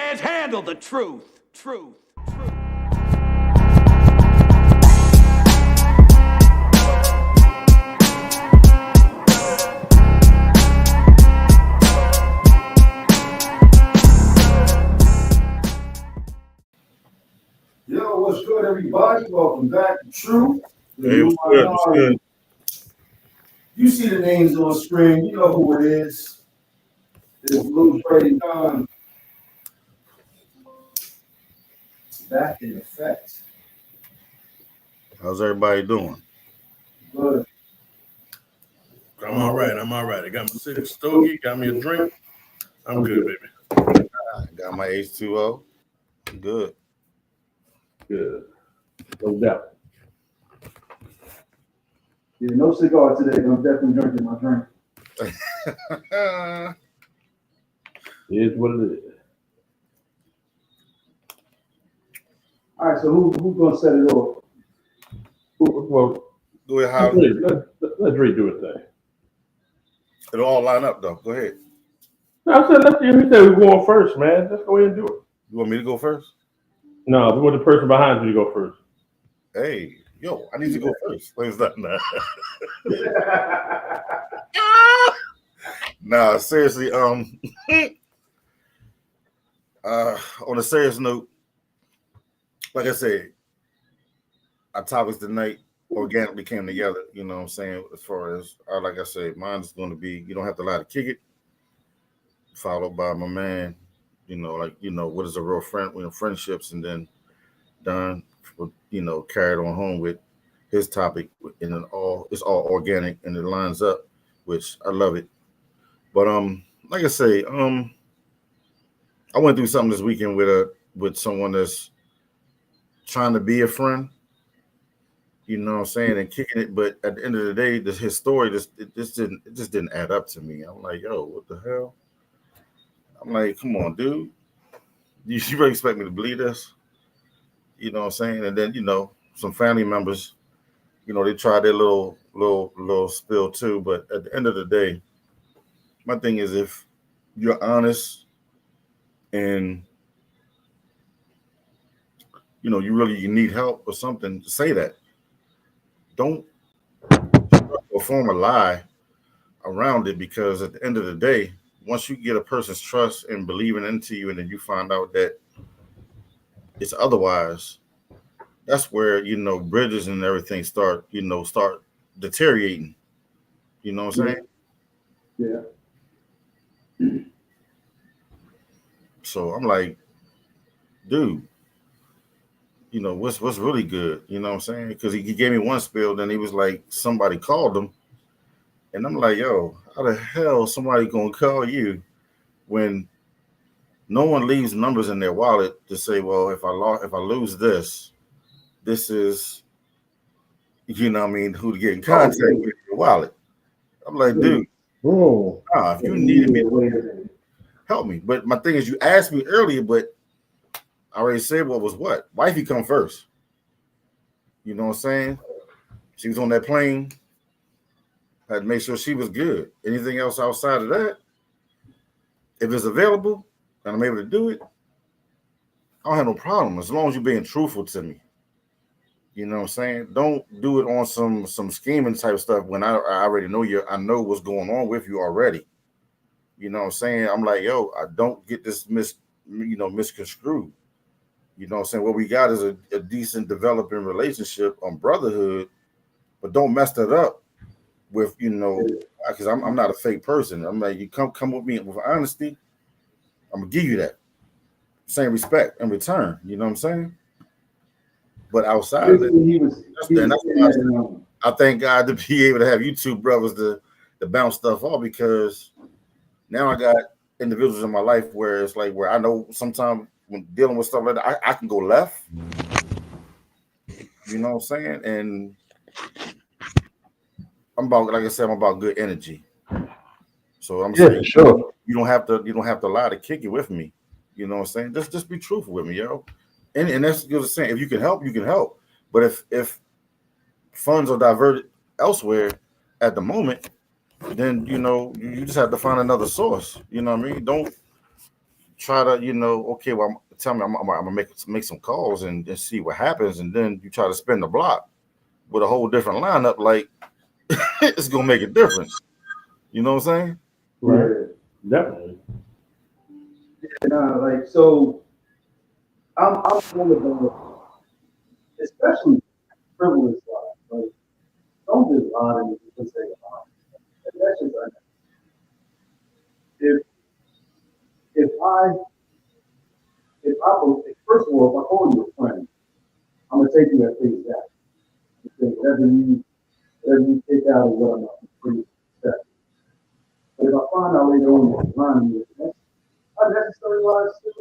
can't handle the truth. Yo, what's good, everybody? Welcome back to Truth. Hey, what's good? What's good? You see the names on screen. You know who it is. It's Blue Trading Con. Back in effect. How's everybody doing? Good. I'm all right. I got my six stogie, got me a drink. I'm good, baby. I got my H2O. I'm good. Good. No doubt. Yeah, no cigar today, but I'm definitely drinking my drink. It is what it is. All right, so who's gonna set it off? Well, Go ahead, how let's redo it thing. it'll all line up though. Go ahead. No, I said we said we're going first, man. Let's go ahead and do it. You want me to go first? No, we want the person behind you to go first. Hey, yo, I need to go first. Wait, is that nah? Nah, seriously. On a serious note, like I said, our topics tonight organically came together. You know what I'm saying? As far as like I said, mine is going to be you don't have to lie to kick it. Followed by my man, what is a real friend? Friendships, and then Don, carried on home with his topic, and it's all organic and it lines up, which I love it. But like I say, I went through something this weekend with someone that's trying to be a friend. You know what I'm saying, and kicking it, but at the end of the day, his story just didn't add up to me. I'm like, yo, what the hell? I'm like, come on, dude. You really expect me to believe this? You know what I'm saying? And then, some family members, they tried their little spill too. But at the end of the day, my thing is if you're honest and you need help or something, say that. Don't form a lie around it, because at the end of the day, once you get a person's trust and believing into you, and then you find out that it's otherwise, that's where bridges and everything start deteriorating. You know what I'm saying? Yeah. So I'm like, dude, what's really good? You know what I'm saying? Because he gave me one spiel, then he was like, somebody called him, and I'm like, yo, how the hell somebody gonna call you when no one leaves numbers in their wallet to say, well, if I lose this is, who to get in contact with your wallet. I'm like, dude, if you needed me to help me. But my thing is, you asked me earlier, but I already said what was what. Wifey come first. You know what I'm saying? She was on that plane. Had to make sure she was good. Anything else outside of that, if it's available and I'm able to do it, I don't have no problem as long as you're being truthful to me. You know what I'm saying? Don't do it on some scheming type stuff when I already know I know what's going on with you already. You know what I'm saying? I'm like, yo, I don't get this misconstrued. You know what I'm saying? What we got is a decent developing relationship on brotherhood, but don't mess that up with, because I'm not a fake person. I'm like, you come with me with honesty, I'm gonna give you that same respect in return. You know what I'm saying? But outside of it, I thank God to be able to have you two brothers to bounce stuff off, because now I got individuals in my life where it's like where I know sometimes when dealing with stuff like that, I can go left. You know what I'm saying? And I'm about good energy. So I'm saying, sure. You don't have to lie to kick it with me. You know what I'm saying? Just be truthful with me, yo. And that's good to say. If you can help, you can help. But if funds are diverted elsewhere at the moment, then you just have to find another source. You know what I mean? Don't try to, okay, well, tell me, I'm gonna make some calls and see what happens, and then you try to spin the block with a whole different lineup, like it's gonna make a difference. You know what I'm saying? Right. Yeah. Definitely. Nah, like so, I'm one of the, especially frivolous lies. Like, don't just lie to me because they lie. Like, that's just like, if if I first of all, if I call you a friend, I'm gonna take you at face value. Whatever you take out of what I'm pretty upset. But if I find out later on you're lying to me, that's unnecessary lies too.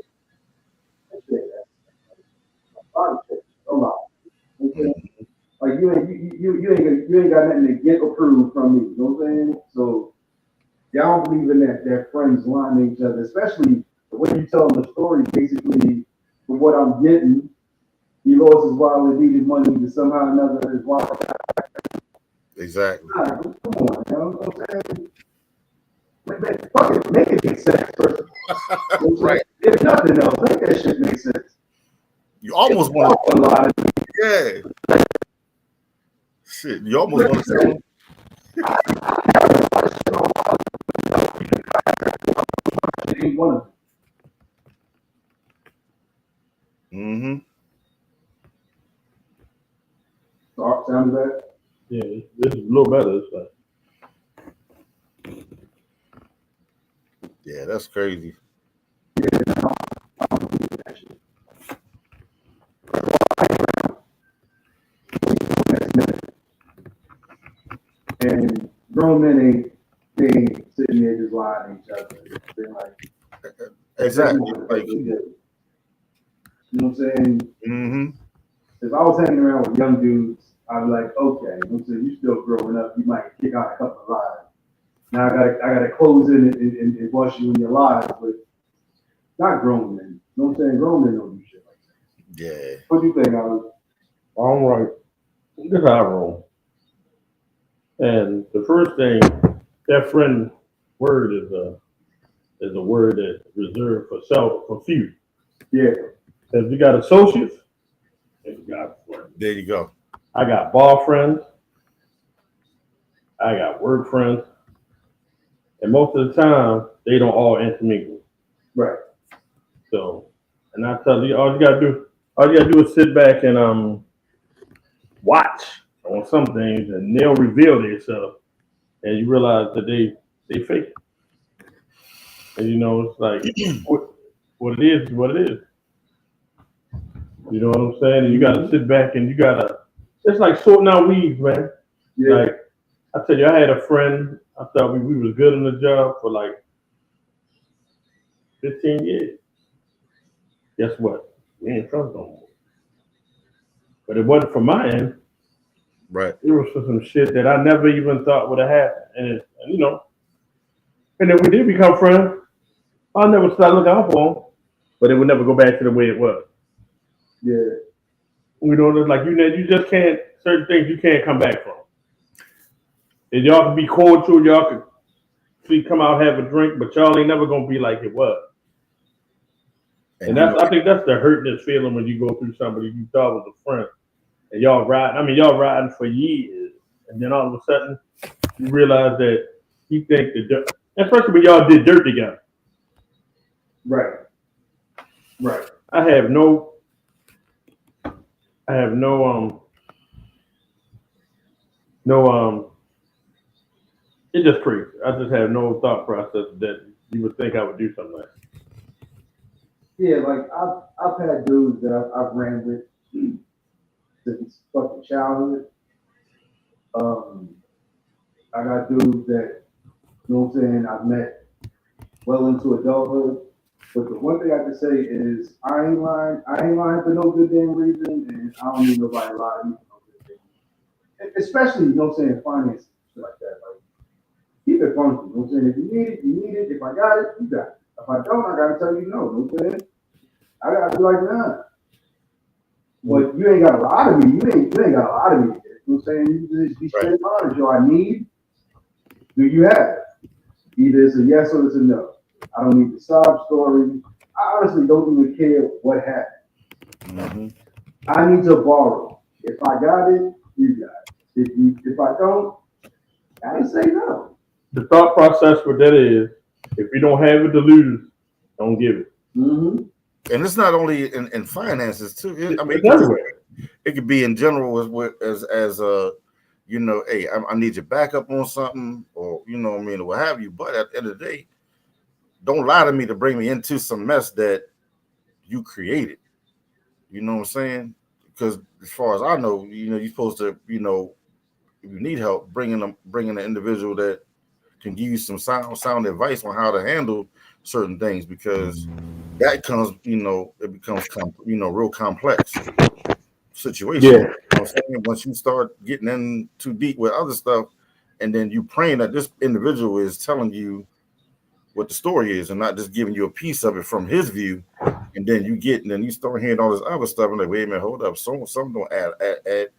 That's it. That's body check. Don't lie. Okay? Like you ain't got nothing to get or prove from me. You know what I'm saying? So y'all don't believe in that friends lying to each other, especially the way you tell them the story. Basically, from what I'm getting, he lost his wallet, needed money to somehow or another his wallet. Exactly. Come on, you know what I'm saying? Fuck it, make it make sense first. Right. If nothing else, make that shit make sense. You almost want A lot of to, yeah. Shit, you almost want to tell them. it ain't one of them. Mm-hmm. Sounds bad. Yeah, this is a little better. It's like, Yeah, that's crazy. And grown men ain't sitting there just lying to each other. They're like, Exactly. Like, you know what I'm saying? mm-hmm. If I was hanging around with young dudes, I'd be like, okay, you know what I'm saying? You still growing up, you might kick out a couple of lies. Now I gotta close in and bust you in your lies, but not grown men. You know what I'm saying? Grown men don't do shit like that. Yeah. What do you think, Alex? all right, this is how I roll. And the first thing, that friend word is a word that's reserved for few. Yeah. Because you got associates and you got friends. There you go. I got bar friends. I got work friends. And most of the time, they don't all intermingle. Right. So, and I tell you, all you gotta do is sit back and watch on some things, and they'll reveal themselves, and you realize that they fake it. And it's like what it is what it is. You know what I'm saying? And you gotta sit back and it's like sorting out weeds, man. Yeah. Like I tell you, I had a friend. I thought we was good on the job for like 15 years. Guess what? We ain't friends no more. But it wasn't from my end. Right. It was for some shit that I never even thought would have happened. And and then we did become friends. I'll never start looking out for him, but it would never go back to the way it was. Yeah. It's like you just can't, certain things you can't come back from. And y'all can be cordial, y'all can come out, have a drink, but y'all ain't never gonna be like it was. And I think that's the hurtness feeling when you go through somebody you thought was a friend. And y'all riding for years, and then all of a sudden you realize that you think especially when y'all did dirt together. Right. Right. I have no it's just crazy. I just have no thought process that you would think I would do something like that. Yeah, like I've had dudes that I've ran with since fucking childhood. I got dudes that, you know what I'm saying, I've met well into adulthood. But the one thing I can say is I ain't lying for no good damn reason, and I don't need nobody to lie to me for no good damn reason. Especially, you know what I'm saying, finances, shit like that. Like, keep it funky, you know what I'm saying? If you need it, you need it. If I got it, you got it. If I don't, I gotta tell you no, you know what I'm saying? I gotta be like, nah. But you ain't gotta lie to me. You ain't gotta lie to me. You know what I'm saying? You just be straight honest. Yo, I need. Do you have it? Either it's a yes or it's a no. I don't need the sob story. I I honestly don't even care what happened. Mhm. I need to borrow. If I got it, you got it. If I don't, I say no. The thought process for that is, if you don't have it to lose, don't give it. Mm-hmm. And it's not only in finances too. I mean, It's everywhere. it could be in general as you know, hey, I need your backup on something, or you know what I mean, or what have you. But at the end of the day, don't lie to me to bring me into some mess that you created. You know what I'm saying? Because as far as I know, you know, you're supposed to, you know, if you need help, bringing an individual that can give you some sound advice on how to handle certain things, because that comes, you know, it becomes real complex situation. You Yeah. know what I'm saying? Once you start getting in too deep with other stuff, and then you praying that this individual is telling you what the story is and not just giving you a piece of it from his view, and then you start hearing all this other stuff and like, wait a minute, hold up, something don't add,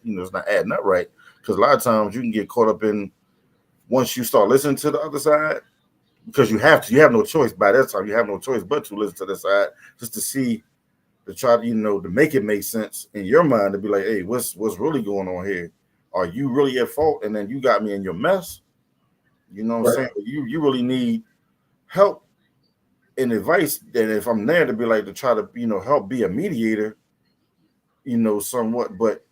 you know, it's not adding up right. Because a lot of times you can get caught up in, once you start listening to the other side, because you have no choice. By that time, you have no choice but to listen to the side, just to see, to try to, you know, to make it make sense in your mind, to be like, hey, what's really going on here? Are you really at fault? And then you got me in your mess. You know what I'm saying? You really need help and advice. And if I'm there to be like, to try to, you know, help be a mediator, you know, somewhat, but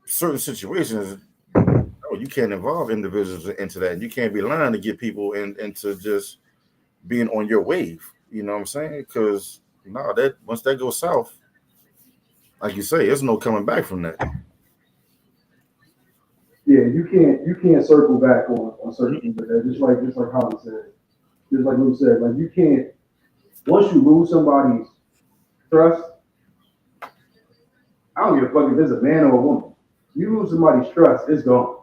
certain situations, oh, you can't involve individuals into that. You can't be lying to get people into just being on your wave. You know what I'm saying? Because no, that once that goes south, like you say, there's no coming back from that. Yeah, you can't circle back on certain things like that. Just like Holly said, just like Luke said, like you can't, once you lose somebody's trust, I don't give a fuck if it's a man or a woman. You lose somebody's trust, it's gone.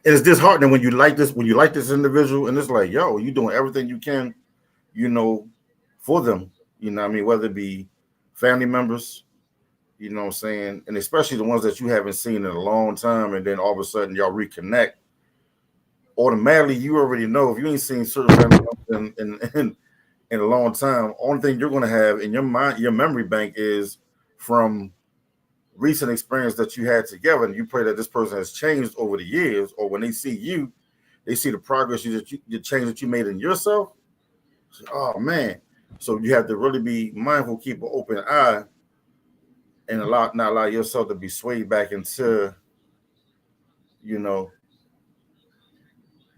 And it's disheartening when you like this individual, and it's like, yo, you doing everything you can, you know, for them. You know what I mean? Whether it be family members, you know what I'm saying, and especially the ones that you haven't seen in a long time, and then all of a sudden y'all reconnect. Automatically, you already know, if you ain't seen certain family members in a long time, only thing you're gonna have in your mind, your memory bank, is from recent experience that you had together, and you pray that this person has changed over the years, or when they see you, they see the progress the change that you made in yourself. Oh man. So you have to really be mindful, keep an open eye, and not allow yourself to be swayed back into, you know,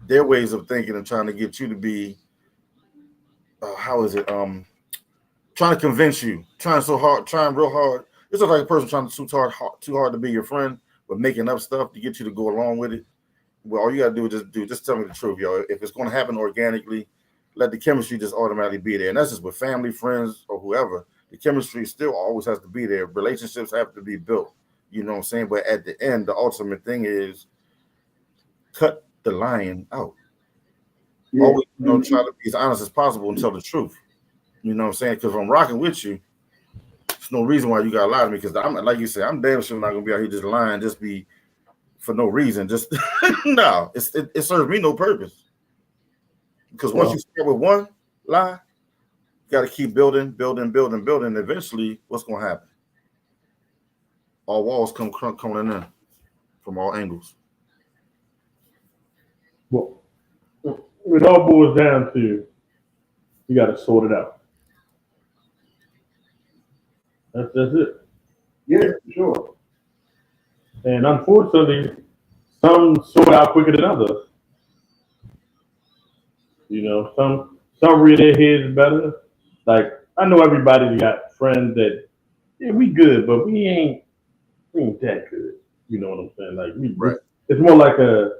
their ways of thinking and trying to get you to be how is it trying to convince you, trying real hard. It's just like a person trying too hard to be your friend, but making up stuff to get you to go along with it. Well, all you gotta do is just tell me the truth, yo. If it's gonna happen organically, let the chemistry just automatically be there. And that's just with family, friends, or whoever. The chemistry still always has to be there. Relationships have to be built. You know what I'm saying? But at the end, the ultimate thing is cut the lying out. Yeah. Always, you know, try to be as honest as possible and tell the truth. You know what I'm saying? Because if I'm rocking with you, there's no reason why you gotta lie to me. Because I'm, like you said, I'm damn sure not gonna be out here just lying, just be for no reason. Just no, it serves me no purpose. Because once you start with one lie, you got to keep building. Eventually, what's going to happen? All walls come coming in from all angles. Well, it all boils down to, you got to sort it out. That's it. Yeah, for sure. And unfortunately, some sort out quicker than others. You know, some read their heads better. Like, I know everybody's got friends that, yeah, we good, but we ain't that good. You know what I'm saying? Like, Right. it's more like a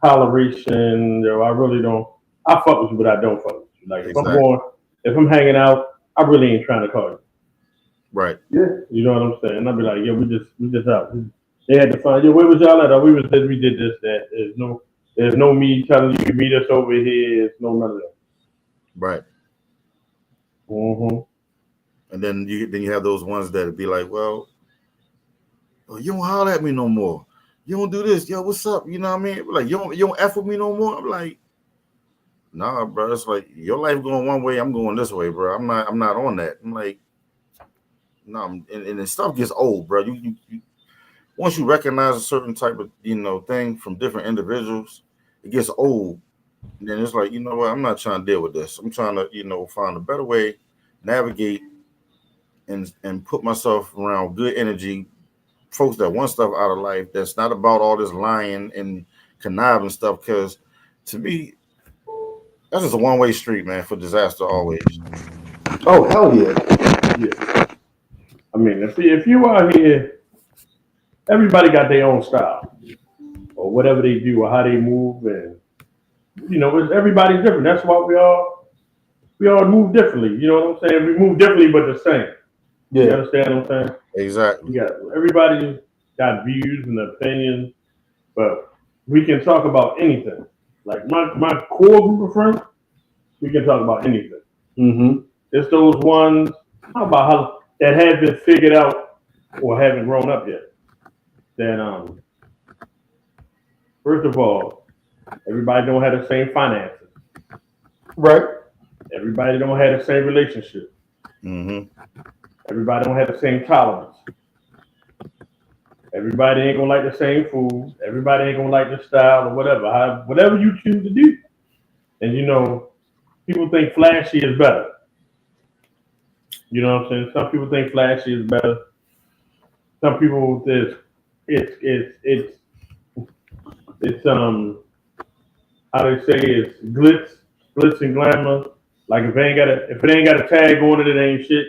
toleration. You know, I really don't. I fuck with you, but I don't fuck with you. Like, Exactly. if I'm hanging out, I really ain't trying to call you. Right. Yeah. You know what I'm saying? I'll be like, yeah, we just out. They had to find, yeah, where was y'all at? Oh, we did this, that. There's no me telling you to meet us over here. It's no none of that. Right. Mm-hmm. And then you have those ones that be like, well, you don't holler at me no more. You don't do this. Yo, what's up? You know what I mean? Like, you don't F with me no more. I'm like, Nah, bro. It's like your life going one way, I'm going this way, bro. I'm not on that. I'm like, no, and the stuff gets old, bro. You once you recognize a certain type of thing from different individuals, it gets old. And then it's like, you know what? I'm not trying to deal with this. I'm trying to find a better way, navigate, and put myself around good energy, folks that want stuff out of life. That's not about all this lying and conniving stuff. Because to me, that's just a one-way street, man. For disaster always. Oh, hell yeah. Yeah. I mean, if you out here, everybody got their own style or whatever they do or how they move, and everybody's different. That's why we all move differently. You know what I'm saying? We move differently, but the same. Yeah. You understand what I'm saying? Exactly. Everybody got views and opinions, but we can talk about anything. Like my core group of friends, we can talk about anything. Mm-hmm. It's those ones that have been figured out or haven't grown up yet. Then first of all, everybody don't have the same finances. Right. Everybody don't have the same relationship. Mm-hmm. Everybody don't have the same tolerance. Everybody ain't gonna like the same food. Everybody ain't gonna like the style or whatever. Whatever you choose to do. And people think flashy is better. You know what I'm saying? Some people think flashy is better. Some people it's how they say it's glitz and glamour. Like if it ain't got a tag on it, it ain't shit.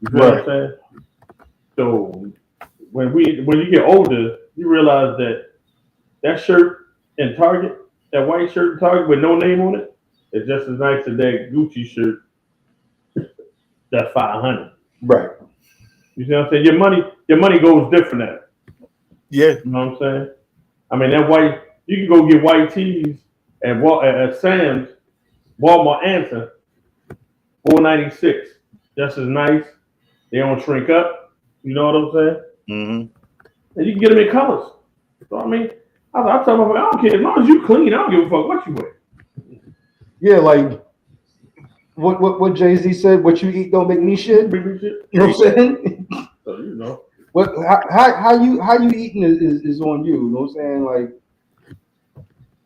You feel what I'm saying? So when you get older, you realize that shirt in Target, that white shirt in Target with no name on it, is just as nice as that Gucci shirt. That's $500. Right. You see what I'm saying? Your money goes different at it. Yeah. You know what I'm saying? I mean you can go get white tees at Sam's, Walmart answer, $4.96. Just as nice. They don't shrink up. You know what I'm saying? Mm-hmm. And you can get them in colors. So I mean, I tell them, I don't care as long as you clean. I don't give a fuck what you wear. Yeah, like what Jay-Z said. What you eat don't make me shit. You know what I'm saying? So what how you eating is on you. You know what I'm saying? Like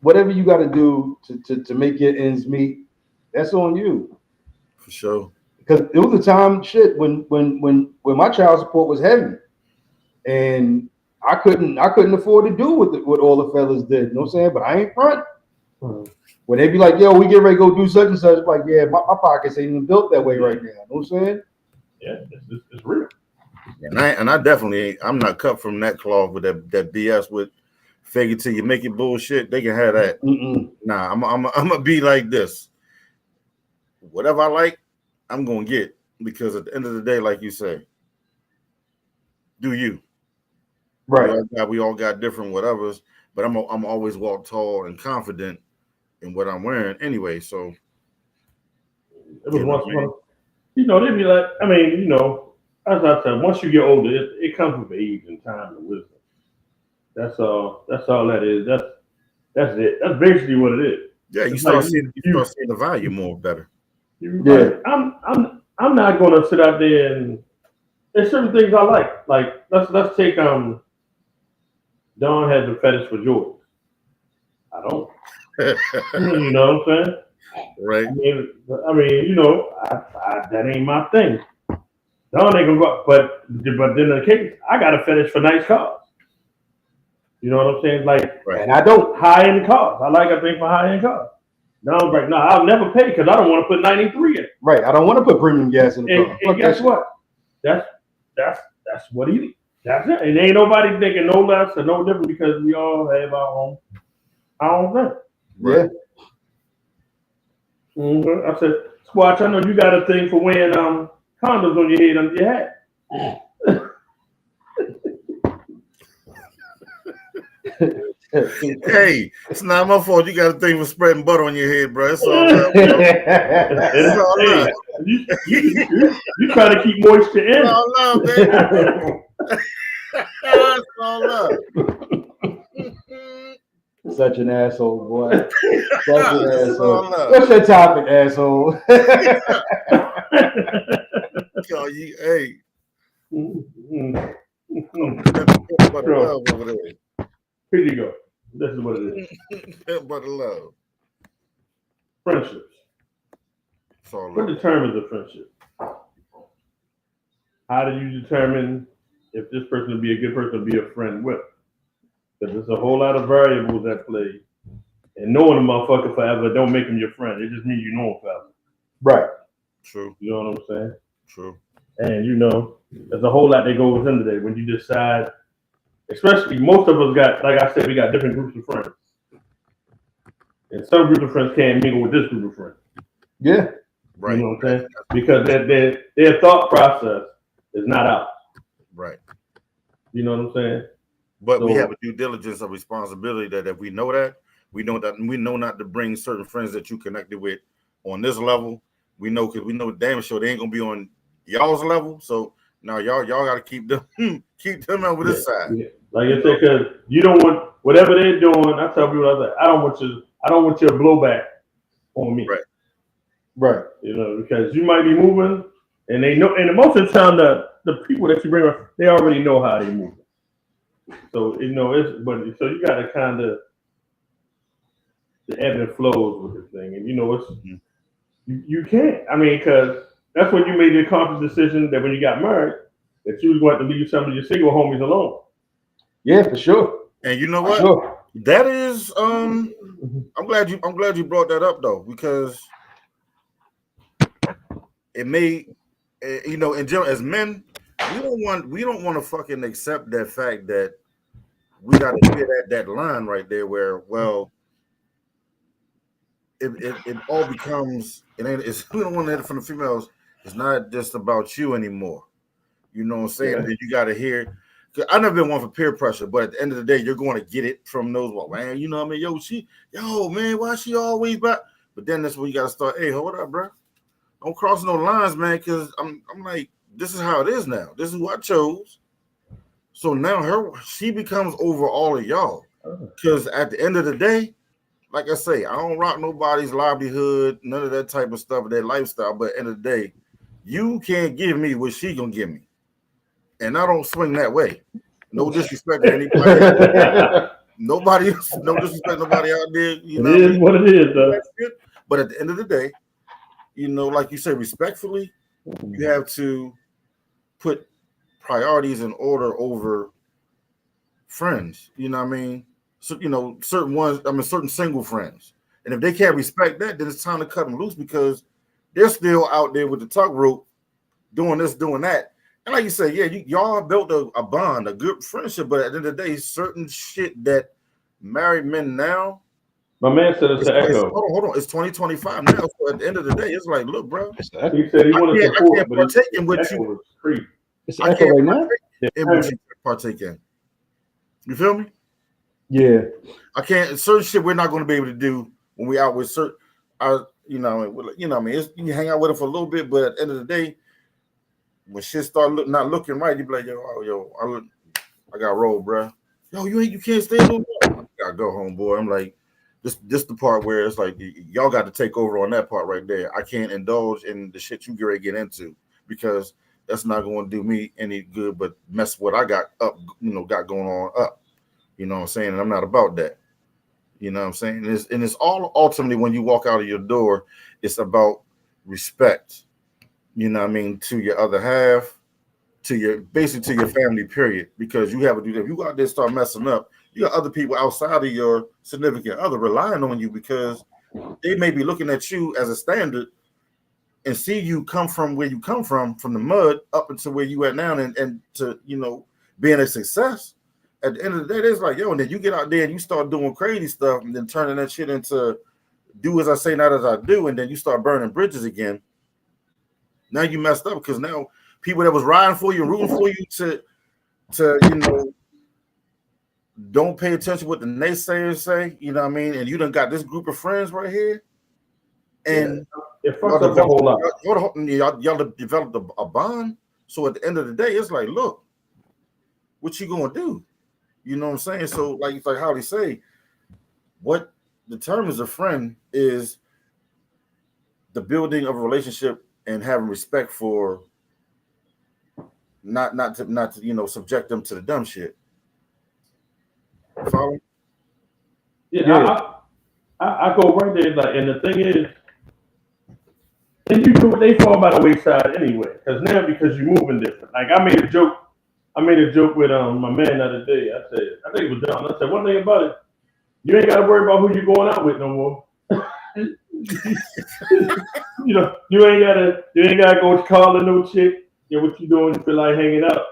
whatever you got to do to make your ends meet, that's on you. For sure. Because it was a time when my child support was heavy, and I couldn't afford to do what all the fellas did. You know what I'm saying? But I ain't front. When they be like, yo, we get ready to go do such and such, like, yeah, my pockets ain't even built that way right now. You know what I'm saying? Yeah, it's real. And I definitely I'm not cut from that cloth with that BS with fake it till you make it bullshit. They can have that. Mm-mm. Nah, I'm gonna be like this. Whatever I like, I'm gonna get, because at the end of the day, like you say, do you? Right. We all got different whatevers, but I'm always walk tall and confident in what I'm wearing anyway. So it was once upon, they'd be like, I mean, as I said, once you get older, it comes with age and time and wisdom. That's all that is. That's it. That's basically what it is. Yeah, you start seeing the value more better. Yeah. I'm not gonna sit out there and there's certain things I like. Like let's take Don has a fetish for Jordans. I don't. You know what I'm saying? Right. I mean, that ain't my thing. Don ain't gonna go, but then in the case, I got a fetish for nice cars. You know what I'm saying? Like, Right. And I don't. High-end cars. I like a thing for high-end cars. Don's like, no, I'll never pay because I don't want to put 93 in it. Right. I don't want to put premium gas in the car. And guess what? That's what he did. That's it. And ain't nobody thinking no less or no different because we all have our own thing. Yeah. Mm-hmm. I said, Squatch, I know you got a thing for wearing condoms on your head under your hat. Hey, it's not my fault. You got a thing for spreading butter on your head, bro. It's all love. It's all love. You try to keep moisture in. It's all love, baby. It's all love. Such an asshole, boy. Such an This is asshole. all love. What's your topic, asshole? Yo, you, hey, Mm. pimp butter Sure. love over there. Here you go. This is what it is. Pimp butter love. Friendships. It's all What love. determines a friendship? How do you determine if this person would be a good person to be a friend with? Because there's a whole lot of variables at play. And knowing a motherfucker forever don't make him your friend. It just means you know him forever. Right. True, You know what I'm saying? true. And you know, there's a whole lot that goes into that when you decide, especially most of us got, like I said, we got different groups of friends. And some groups of friends can't mingle with this group of friends. Yeah. Right, You know what I'm saying? Because their thought process is not out. right. You know what I'm saying? But we So- have a due diligence of responsibility that if we know that, we know not to bring certain friends that you connected with on this level. We know because we know damn sure they ain't gonna be on y'all's level. So now y'all got to keep them over this side. Yeah. Like I said, because you don't want whatever they're doing. I tell people, I don't want your blowback on me. Right. Right. You know, because you might be moving, and they know. And most of the time, the people that you bring up, they already know how they move. So you know, so you got to kind of the ebb and flows with this thing, and you know, it's you can't. I mean, because that's when you made the conscious decision that when you got married, that you was going to leave some of your single homies alone. Yeah, for sure. And you know For what? sure. That is I'm glad you brought that up though, because it may you know, in general, as men, we don't want to fucking accept that fact that we got to clear that line right there where, well, it all becomes we don't want to hear it from the females. It's not just about you anymore. You know what I'm saying? Yeah. That you got to hear. I've never been one for peer pressure, but at the end of the day, you're going to get it from those. Well, man, you know what I mean? Yo, man, why she always back? But then that's when you got to start. Hey, hold up, bro. Don't cross no lines, man, because I'm like, this is how it is now. This is who I chose. So now she becomes over all of y'all. Because at the end of the day, like I say, I don't rock nobody's livelihood, none of that type of stuff, their lifestyle. But at the end of the day, you can't give me what she gonna give me. And I don't swing that way. No disrespect to anybody. No disrespect to nobody out there. You know It is what it is, though. But at the end of the day, you know, like you say, respectfully, you have to put priorities in order over friends. You know what I mean? So, you know, certain single friends. And if they can't respect that, then it's time to cut them loose because they're still out there with the tuck rope doing this, doing that. And like you say, yeah, y'all built a bond, a good friendship, but at the end of the day, certain shit that married men now. My man said it's an echo. Hold on. It's 2025 now. So at the end of the day, it's like, look, bro. He said he wanted I support, can't but partake in what you. It's I echo can't right now. in what you partake in. You feel me? Yeah. I can't. Certain shit we're not going to be able to do when we out with certain. You know what I mean. You can hang out with them for a little bit, but at the end of the day, when shit start not looking right, you be like, I got rolled, bro. Yo, you can't stay no more. I gotta go home, boy. I'm like, this the part where it's like y'all got to take over on that part right there. I can't indulge in the shit you get into because that's not going to do me any good, but mess what I got up, got going on up. You know what I'm saying? And I'm not about that. You know what I'm saying? And it's all ultimately when you walk out of your door, it's about respect. You know what I mean? To your other half, to your family, period. Because you have to do that. If you go out there and start messing up, you got other people outside of your significant other relying on you because they may be looking at you as a standard and see you come from where you come from the mud up into where you at now and to, being a success. At the end of the day, it's like, yo, and then you get out there and you start doing crazy stuff and then turning that shit into do as I say, not as I do, and then you start burning bridges again. Now you messed up because now people that was riding for you, rooting for you to don't pay attention to what the naysayers say, you know what I mean? And you done got this group of friends right here. And it fucks up a whole lot. Y'all developed a bond. So at the end of the day, it's like, look, what you gonna do? You know what I'm saying? So like Holly say, what determines a friend is the building of a relationship and having respect for not to subject them to the dumb shit. Follow? Yeah. I go right there, like, and the thing is, and you know they fall by the wayside anyway, because you're moving different. Like I made a joke with my man the other day. I said, I think it was John. I said, one thing about it, you ain't got to worry about who you're going out with no more. You ain't gotta go call a new chick. You know what you doing? You feel like hanging out.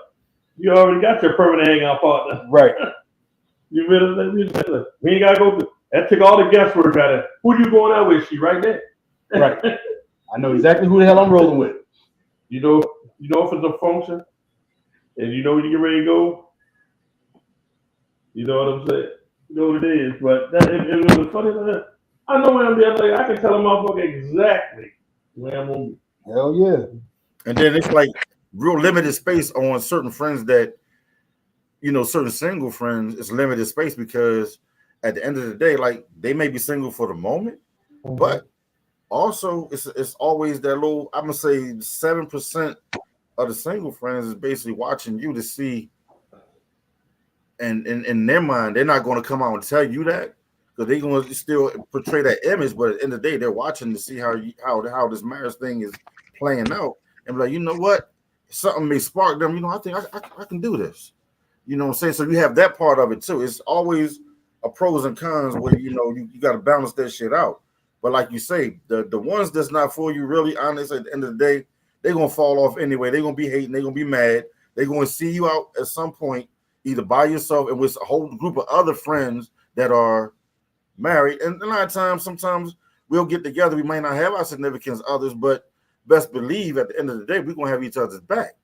You already got your permanent hangout partner. Right. You really we ain't gotta go through. That took all the guesswork out of it. Who you going out with? She right there. Right. I know exactly who the hell I'm rolling with. You know if it's a function, and you know when you get ready to go. You know what I'm saying? You know what it is. But it was funny. I know where I'm going. Like, I can tell a motherfucker exactly where I'm going to be. Hell yeah. And then it's like real limited space on certain friends that, certain single friends, it's limited space because at the end of the day, like they may be single for the moment, but also it's always that little, I'm gonna say 7% of the single friends is basically watching you to see, and in their mind, they're not going to come out and tell you that because they're going to still portray that image, but at the end of the day, they're watching to see how this marriage thing is playing out, and be like, you know what, something may spark them. I think I can do this. You know what I'm saying? So you have that part of it too. It's always a pros and cons where you got to balance that shit out. But like you say, the ones that's not for you, really honest, at the end of the day, they're gonna fall off anyway. They're gonna be hating, they're gonna be mad, they're gonna see you out at some point, either by yourself and with a whole group of other friends that are married. And a lot of times, sometimes we'll get together, we might not have our significant others, but best believe at the end of the day, we're gonna have each other's back.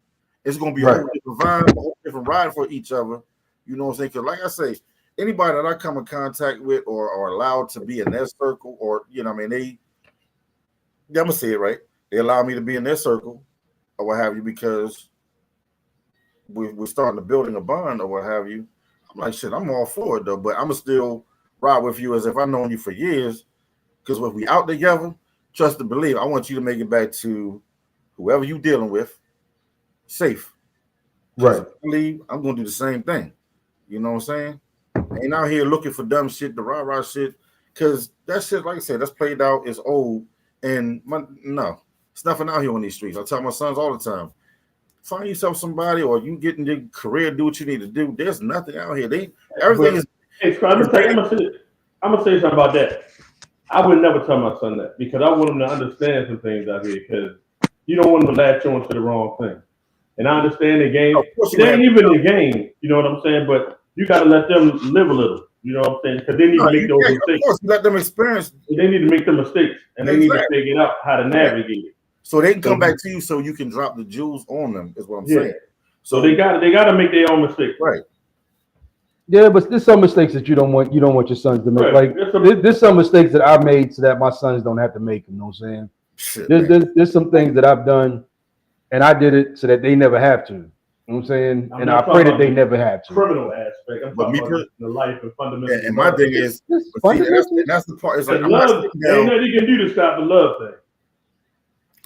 It's gonna be a whole different vibe, a whole different ride for each other. You know what I'm saying? Because like I say, anybody that I come in contact with or are allowed to be in their circle, or I'm gonna say it right. They allow me to be in their circle or what have you because we're starting to building a bond or what have you. I'm like, shit, I'm all for it though, but I'm gonna still ride with you as if I've known you for years. Because when we out together, trust and believe, I want you to make it back to whoever you dealing with safe. Right. I believe I'm gonna do the same thing. You know what I'm saying? Ain't out here looking for dumb shit, the rah-rah shit, because that shit, like I said, that's played out, is old, and no, it's nothing out here on these streets. I tell my sons all the time, find yourself somebody, or you get in your career, do what you need to do. There's nothing out here. Everything is. Hey, I'm gonna say something about that. I would never tell my son that because I want him to understand some things out here because you don't want him to latch on to the wrong thing. And I understand the game. It ain't even the game, you know what I'm saying? But you got to let them live a little, you know what I'm saying? Because they need to make those mistakes. Of course, let them experience. They need to make the mistakes, and they need to figure out how to navigate it. So they can come back to you, so you can drop the jewels on them. Is what I'm saying. So they got to make their own mistakes, right? Yeah, but there's some mistakes that you don't want your sons to make. Right. Like there's some mistakes that I've made so that my sons don't have to make them. You know what I'm saying? There's some things that I've done, and I did it so that they never have to. You know what I'm saying? And I pray that they never have to. Criminal aspect. I'm talking about the life and fundamental. And my thing is, that's the part. It's like love. Ain't nothing you can do to stop the love thing.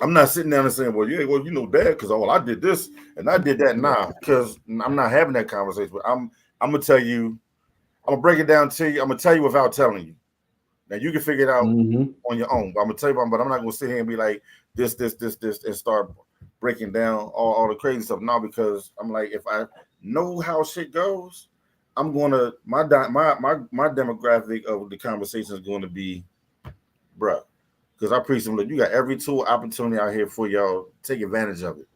I'm not sitting down and saying, well, Dad, because I did this and I did that now, because I'm not having that conversation. But I'm gonna tell you, I'm gonna break it down to you. I'm gonna tell you without telling you. Now you can figure it out on your own. But I'm gonna tell you, but I'm not gonna sit here and be like this, and start breaking down all the crazy stuff now, because I'm like, if I know how shit goes, I'm gonna my demographic of the conversation is going to be, bruh. Because I preach them, look, you got every tool opportunity out here for y'all. Take advantage of it.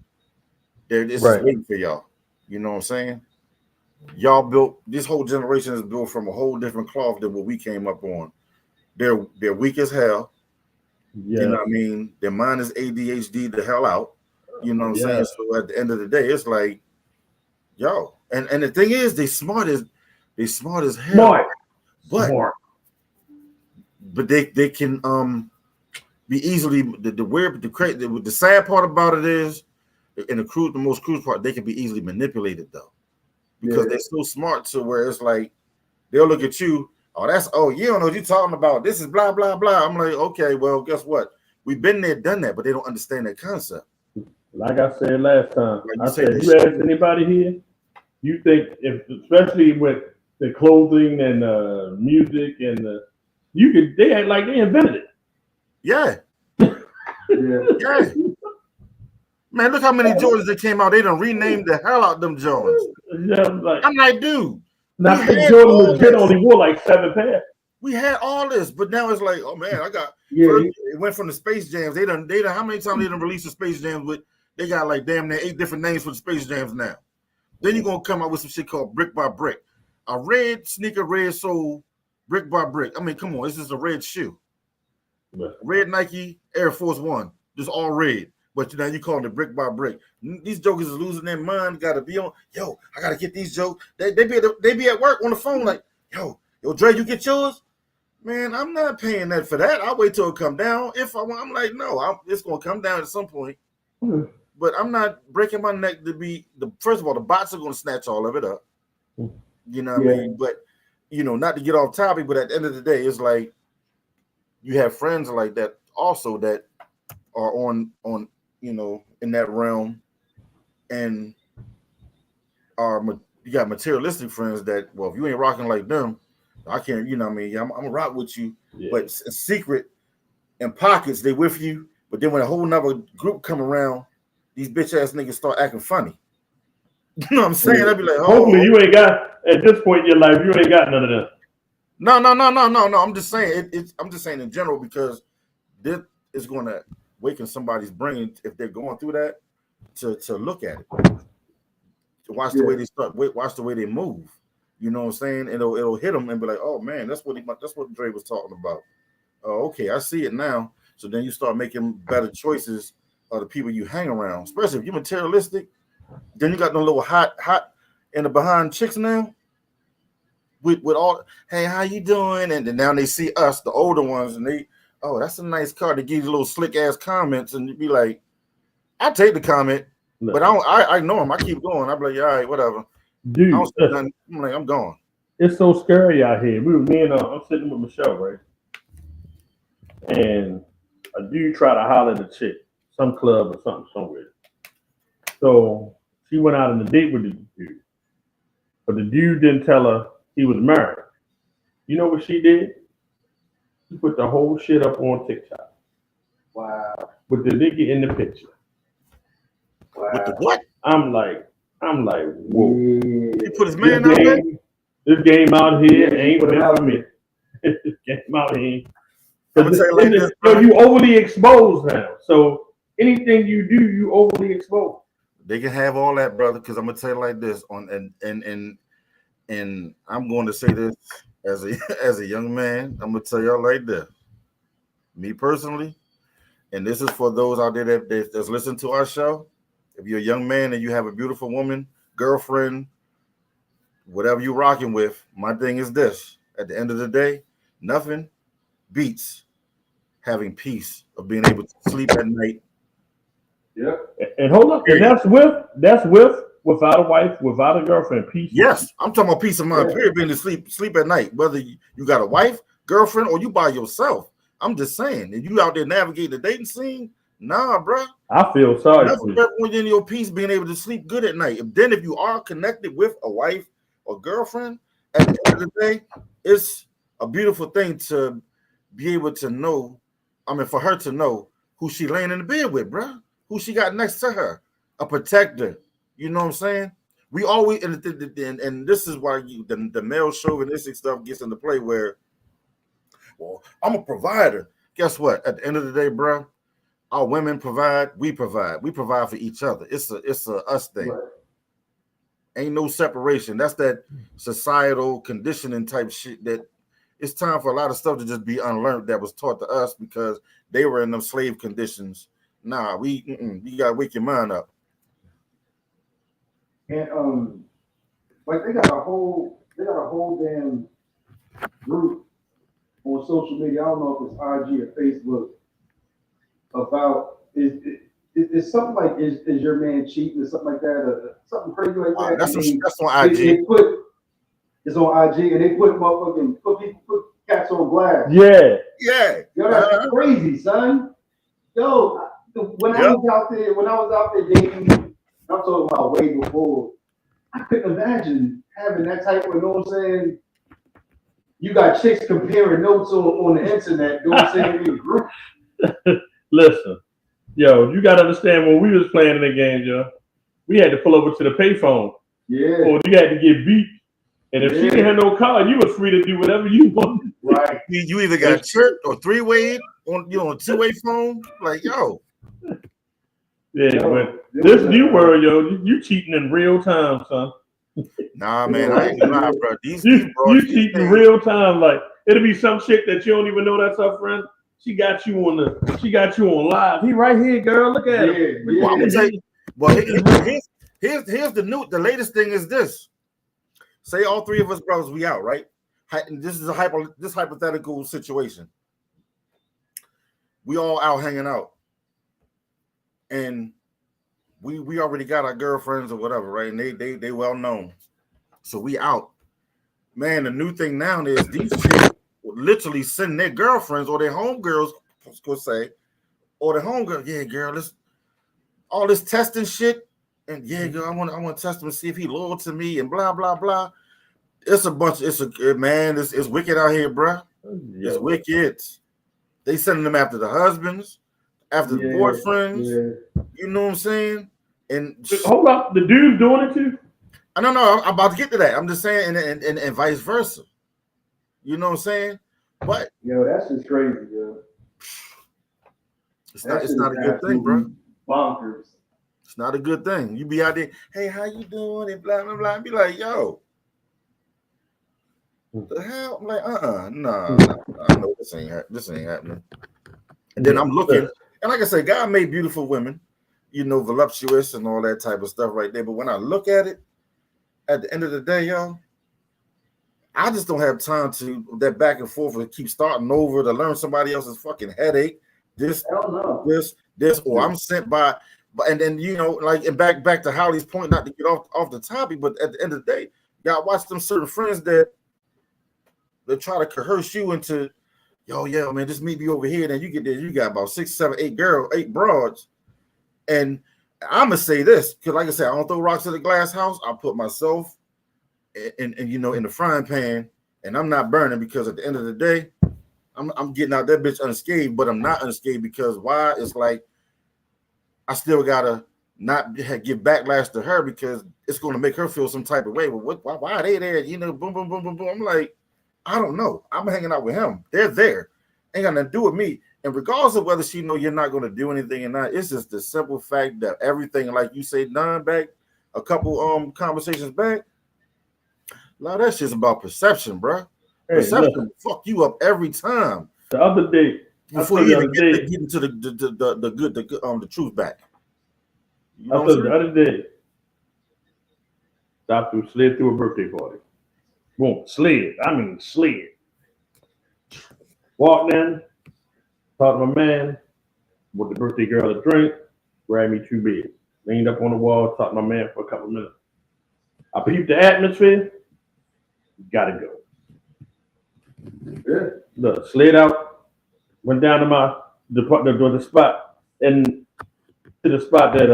It's just waiting for y'all. You know what I'm saying? Y'all built, this whole generation is built from a whole different cloth than what we came up on. They're weak as hell. Yeah. You know what I mean? Their mind is ADHD the hell out. You know what I'm saying? So at the end of the day, it's like, yo, and the thing is, they smart as hell. But they can be easily the sad part about it is, and the most crucial part, they can be easily manipulated though, because they're so smart to where it's like they'll look at you. Oh, you don't know what you're talking about. This is blah blah blah. I'm like, okay, well, guess what? We've been there, done that, but they don't understand that concept. Like I said last time, Like you I said, said, you ask anybody here, you think especially with the clothing and music and they act like they invented it. Yeah. Yeah. Yeah. Man, look how many Jordans that came out. They done renamed the hell out them Jordans. Yeah, I'm like, dude. Now I think Jordan legit only wore like 7 pairs. We had all this, but now it's like, oh man, I got. Yeah. First, it went from the Space Jams. They done. How many times they done released the Space Jams with? They got like damn near 8 different names for the Space Jams now. Then you're gonna come out with some shit called Brick by Brick, a red sneaker, red sole, brick by brick. I mean, come on, this is a red shoe, red Nike Air Force One, just all red. But now you calling it brick by brick. These jokers is losing their mind. Got to be on. Yo, I gotta get these jokes. They be at work on the phone like, yo, Dre, you get yours? Man, I'm not paying that for that. I'll wait till it come down. If I want, I'm like, no, it's gonna come down at some point. But I'm not breaking my neck to be the. First of all, the bots are gonna snatch all of it up. You know what I mean? But not to get off topic, but at the end of the day, it's like you have friends like that also that are on in that realm, and you got materialistic friends that, well, if you ain't rocking like them, I can't, I'm gonna rock with you, but in secret, in pockets, they with you, but then when a whole nother group come around, these bitch ass niggas start acting funny. You know what I'm saying? I'd be like, hopefully you ain't got, at this point in your life, you ain't got none of them. No. I'm just saying I'm just saying in general, because this is going to waken somebody's brain if they're going through that to look at it, to watch the way they watch the way they move. You know what I'm saying? It'll hit them and be like, oh man, that's what Dre was talking about. Oh, okay, I see it now. So then you start making better choices of the people you hang around, especially if you're materialistic. Then you got no little hot in the behind chicks now. With all, hey, how you doing? And then now they see us, the older ones, and they, oh, that's a nice car. To give you little slick ass comments, and you'd be like, I take the comment, but I ignore them. I keep going. I'm like, all right, whatever. Dude, I'm like, I'm gone. It's so scary out here. I'm sitting with Michelle, right? And a dude tried to holler at a chick, some club or something somewhere. So she went out on a date with the dude, but the dude didn't tell her he was married. You know what she did? She put the whole shit up on TikTok. Wow. With the nigga in the picture. Wow. With the what? I'm like, whoa. He put his man out there? This game out here ain't meant for me. This game out here. I'm gonna tell you like this, so you overly exposed now. So anything you do, you overly exposed. They can have all that, brother, because I'm gonna tell you like this and I'm going to say this as a young man. I'm gonna tell y'all like this. Me personally, and this is for those out there that's listening to our show. If you're a young man and you have a beautiful woman, girlfriend, whatever you're rocking with, my thing is this: at the end of the day, nothing beats having peace of being able to sleep at night. Yeah. And hold up, and that's without a wife, without a girlfriend, peace. Yes, I'm talking about peace of mind. Period. Being to sleep at night, whether you got a wife, girlfriend, or you by yourself. I'm just saying, and you out there navigating the dating scene, nah, bro. I feel sorry for you. When you're in your peace, being able to sleep good at night. Then, if you are connected with a wife or girlfriend, at the end of the day, it's a beautiful thing to be able to know. I mean, for her to know who she laying in the bed with, bro. Who she got next to her, a protector. You know what I'm saying? We always, and this is why the male chauvinistic stuff gets into play where, well, I'm a provider. Guess what? At the end of the day, bro, our women provide, we provide. We provide for each other. It's a us thing. Right. Ain't no separation. That's that societal conditioning type shit that it's time for a lot of stuff to just be unlearned that was taught to us because they were in them slave conditions. Nah, you gotta wake your mind up. And like they got a whole damn group on social media. I don't know if it's IG or Facebook about is something like is your man cheating or something like that or something crazy like that. That's on IG. It's on IG, and they put cats on blast. Yeah. Yeah. Yo, that's crazy, son. Yo, when I was out there dating, I'm talking about way before. I couldn't imagine having that type of, you know what I'm saying? You got chicks comparing notes on the internet, you know what I'm saying, in a group. Listen, yo, you gotta understand when we was playing in the game, yo, we had to pull over to the payphone. Yeah. Or you had to get beat. And if she didn't have no car, you was free to do whatever you wanted. Right. You either got chirped or three-way on a two-way phone. Like, yo. Yeah, but this new world, yo, you cheating in real time, son. Nah, man, I ain't gonna lie, bro. You cheating in real time. Like, it'll be some chick that you don't even know that's her friend. She got you on live. He right here, girl. Look at him. Well, I'm gonna tell you. Well, here's the latest thing is this. Say all three of us brothers, we out, right? This is this hypothetical situation. We all out hanging out. And we already got our girlfriends or whatever, right? And they well known. So we out. Man, the new thing now is these chicks will literally send their girlfriends or their homegirls, could say, or the homegirl, yeah, girl, all this testing shit. And yeah, girl, I want to test him and see if he loyal to me and blah, blah, blah. It's wicked out here, bro. It's wicked. They sending them after the husbands, after the boyfriends. Yeah. You know what I'm saying? And hold up, the dude's doing it too? I don't know. I'm about to get to that. I'm just saying, and vice versa. You know what I'm saying? But yo, that's just crazy, yo. It's not a good thing, bro. Bonkers. It's not a good thing. You be out there, hey, how you doing? And blah, blah, blah. And be like, yo. What the hell? I'm like, no, this ain't happening. And then I'm looking, and like I said, God made beautiful women, you know, voluptuous and all that type of stuff right there. But when I look at it, at the end of the day, y'all, I just don't have time to that back and forth and keep starting over to learn somebody else's fucking headache. This, or I'm sent by, and then you know, like, and back to Holly's point, not to get off the topic, but at the end of the day, y'all watch them certain friends that try to coerce you into, yo, yeah, man, just meet me over here. Then you get there, you got about 6, 7, 8 broads. And I'm gonna say this, because like I said, I don't throw rocks at the glass house. I put myself in you know, in the frying pan, and I'm not burning, because at the end of the day, I'm getting out that bitch unscathed, but I'm not unscathed because why? It's like I still gotta not give backlash to her, because it's gonna make her feel some type of way. But why are they there? You know, boom, boom, boom, boom, boom. I'm like, I don't know. I'm hanging out with him. They're there. Ain't got nothing to do with me. And regardless of whether she know you're not going to do anything or not, it's just the simple fact that everything, like you say, done back a couple conversations back. Now that shit's about perception, bro. Hey, perception fuck you up every time. The other day, before you even get into the truth back. You know the other day, slid through a birthday party. Boom, slid. Walked in, talked to my man, with the birthday girl a drink, grabbed me 2 beers. Leaned up on the wall, talked to my man for a couple minutes. I peeped the atmosphere, gotta go. Yeah. Look, slid out, went down to the spot, and to the spot that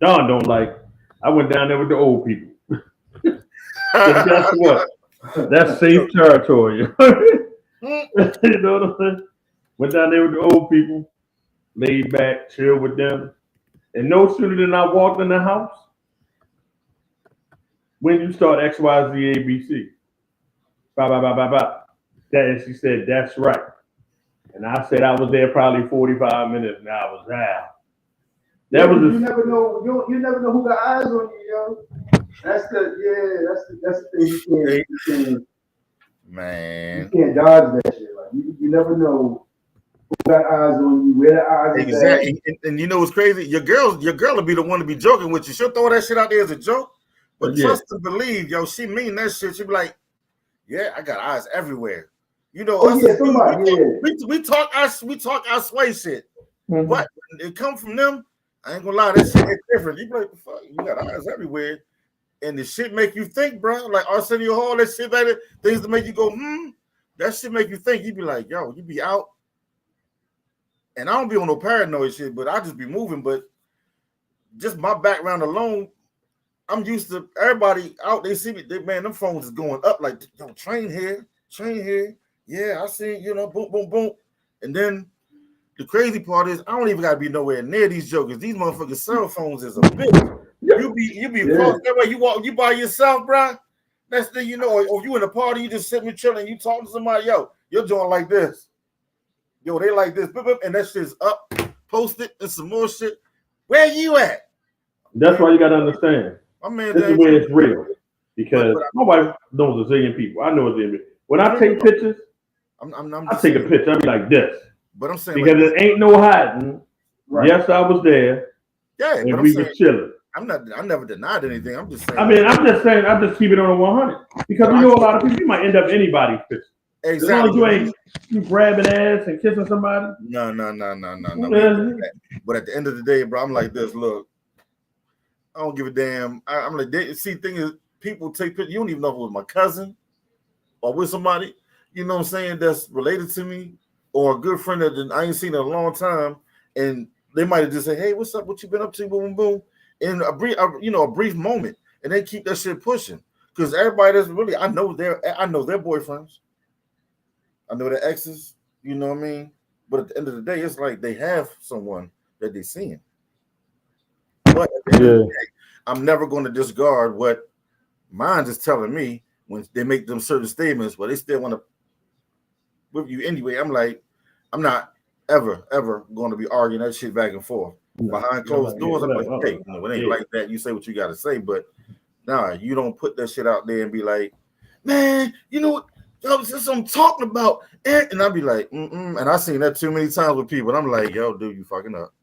Don don't like. I went down there with the old people. Guess what? That's safe territory. You know what I'm saying? Went down there with the old people, laid back, chilled with them. And no sooner than I walked in the house, when you start X, Y, Z, A, B, C. That, she said, that's right. And I said I was there probably 45 minutes, and I was out. You never know. You never know who got eyes on you, yo. That's the thing. You can't, man. You can't dodge that shit. Like you never know who got eyes on you, where the eyes are. Exactly. And you know what's crazy? Your girl will be the one to be joking with you. She'll throw that shit out there as a joke. But trust and believe, yo, she mean that shit. She'll be like, yeah, I got eyes everywhere. You know, we talk our sway shit. Mm-hmm. But when it come from them, I ain't gonna lie, that shit is different. You be like, fuck, you got eyes everywhere. and the shit make you think, bro. Like Arsenio Hall, that shit, like that, things that make you go, that shit make you think. You be like, yo, you be out. And I don't be on no paranoid shit, but I just be moving. But just my background alone, I'm used to everybody out. They see me, man, them phones is going up like, yo, train here. Yeah, I see, you know, boom, boom, boom. And then the crazy part is I don't even gotta be nowhere near these jokers. These motherfucking cell phones is a bitch. You be close that way. You by yourself, bro. Next thing you know, or you in a party, you just sitting chilling, you talking to somebody, yo, you're doing like this. Yo, they like this, and that shit's up, posted, and some more shit. Where you at? That's why you gotta understand. My man, this is where it's real. Because my wife knows a zillion people. I know a zillion people. When I take pictures, I take a picture. I be like this. But I'm saying because it ain't no hiding. Right. Yes, I was there. Yeah, and we were chilling. I never denied anything. I'm just saying. I'm just saying. I just keep it on a 100 because we know a lot of people. You might end up anybody's picture. Exactly. As long as you ain't grabbing ass and kissing somebody. No. But at the end of the day, bro, I'm like this. Look, I don't give a damn. I'm like, thing is, people take pictures. You don't even know if it was my cousin or with somebody, you know what I'm saying, that's related to me, or a good friend that I ain't seen in a long time, and they might have just said, hey, what's up? What you been up to? Boom, boom, boom. In a brief moment, and they keep that shit pushing. Because everybody that's really, I know their boyfriends. I know their exes, you know what I mean? But at the end of the day, it's like they have someone that they're seeing. But at the end of the day, I'm never going to discard what mine is telling me when they make them certain statements, but they still want to with you anyway. I'm like, I'm not ever going to be arguing that shit back and forth. Behind closed doors, I'm like, hey, it ain't like that. You say what you got to say, but nah, you don't put that shit out there and be like, man, you know what? This is what I'm talking about. And I'll be like, and I've seen that too many times with people. And I'm like, yo, dude, you fucking up.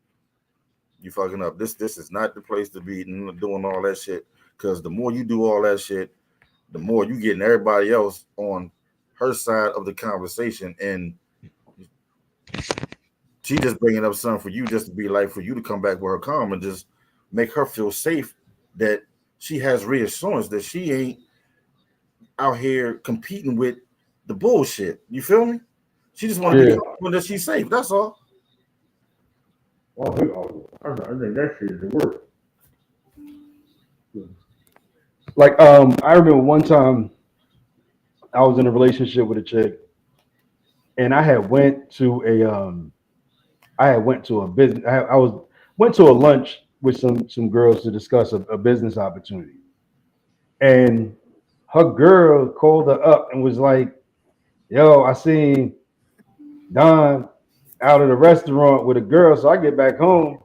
You fucking up. This is not the place to be doing all that shit. Because the more you do all that shit, the more you getting everybody else on her side of the conversation. And she just bringing up something for you just to be like, for you to come back with her calm and just make her feel safe that she has reassurance that she ain't out here competing with the bullshit. You feel me? She just want to be confident that she's safe. That's all. I think that shit is the worst. Like, I remember one time I was in a relationship with a chick, and I had went to a business. Went to a lunch with some girls to discuss a business opportunity, and her girl called her up and was like, "Yo, I seen Don out at a restaurant with a girl." So I get back home,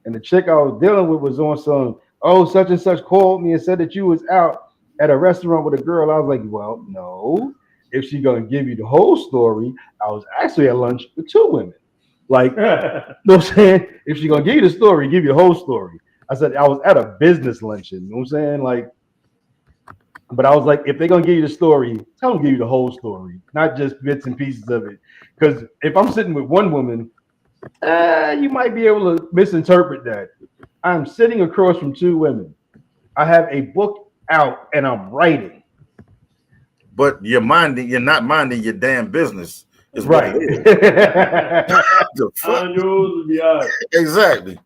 and the chick I was dealing with was on some, "Oh, such and such called me and said that you was out at a restaurant with a girl." I was like, well, no. If she's gonna give you the whole story, I was actually at lunch with two women. Like, you know what I'm saying? If she's gonna give you the story, give you the whole story. I said I was at a business luncheon. You know what I'm saying? Like, but I was like, if they're gonna give you the story, tell them to give you the whole story, not just bits and pieces of it. Because if I'm sitting with one woman, you might be able to misinterpret that. I'm sitting across from two women. I have a book out and I'm writing. But you're not minding your damn business. Is right. What it is. Exactly.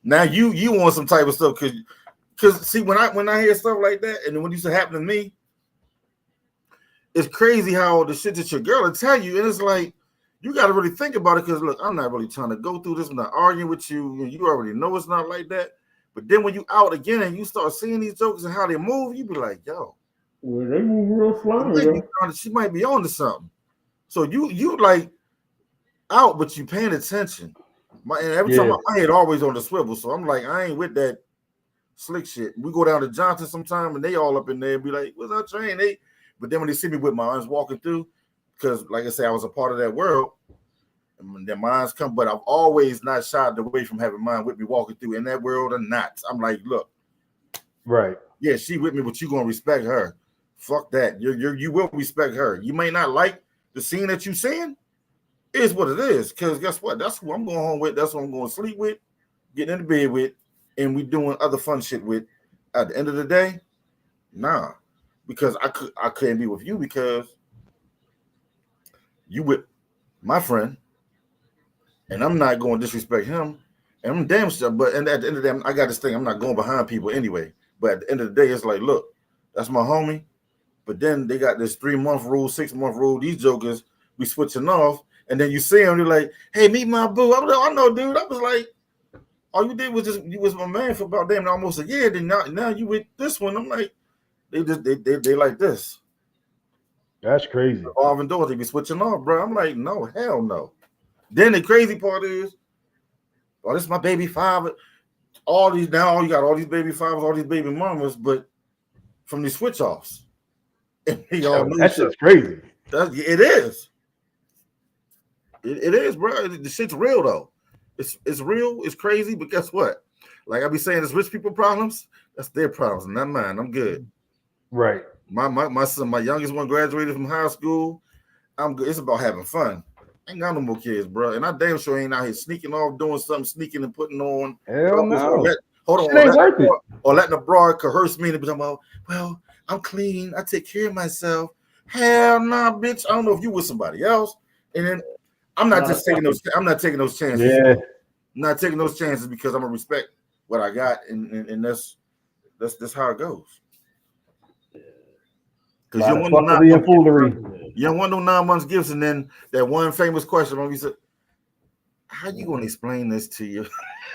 Now you want some type of stuff because see when I hear stuff like that, and then when it used to happen to me, it's crazy how the shit that your girl will tell you, and it's like you got to really think about it. Because look, I'm not really trying to go through this. I'm not arguing with you. You already know it's not like that. But then when you out again and you start seeing these jokers and how they move, you be like, yo, well, they move real slow. She might be on to something. So you like out, but you paying attention. And every time my head always on the swivel. So I'm like, I ain't with that slick shit. We go down to Johnson sometime and they all up in there and be like, what's our train? But then when they see me with my arms walking through, because like I said, I was a part of that world, and their minds come, but I've always not shied away from having mine with me walking through in that world or not. I'm like, look, right. Yeah, she with me, but you gonna respect her. Fuck that. You will respect her. You may not like the scene that you seeing. It is what it is. Because guess what? That's who I'm going home with. That's who I'm going to sleep with, getting into bed with, and we doing other fun shit with. At the end of the day, Nah, because I couldn't be with you because you with my friend, and I'm not going to disrespect him, and I'm damn sure. But at the end of the day, I got this thing. I'm not going behind people anyway. But at the end of the day, it's like, look, that's my homie. But then they got this 3-month rule, 6-month rule. These jokers be switching off, and then you see them, they're like, "Hey, meet my boo." I'm like, "I know, dude." I was like, all you did was just you was my man for about damn almost a year. Then now you with this one. I'm like, they like this. That's crazy. Revolving doors, they be switching off, bro. I'm like, no, hell no. Then the crazy part is, oh, this is my baby father. All these now, you got all these baby fathers, all these baby mamas, but from these switch offs. That's just crazy. It is. It is, bro. The shit's real though. It's real. It's crazy. But guess what? Like I be saying, it's rich people problems. That's their problems, not mine. I'm good. Right. My son, my youngest one, graduated from high school. I'm good. It's about having fun. I ain't got no more kids, bro. And I damn sure ain't out here sneaking off, doing something, sneaking and putting on. Hell no. Hold on. Or letting a broad coerce me and be talking about, well, I'm clean. I take care of myself. Hell nah, bitch. I don't know if you with somebody else. And then I'm not taking those chances. Yeah. I'm not taking those chances because I'm gonna respect what I got, and that's how it goes. Because you don't want no 9 months gifts, and then that one famous question when we said, "How you gonna explain this to you?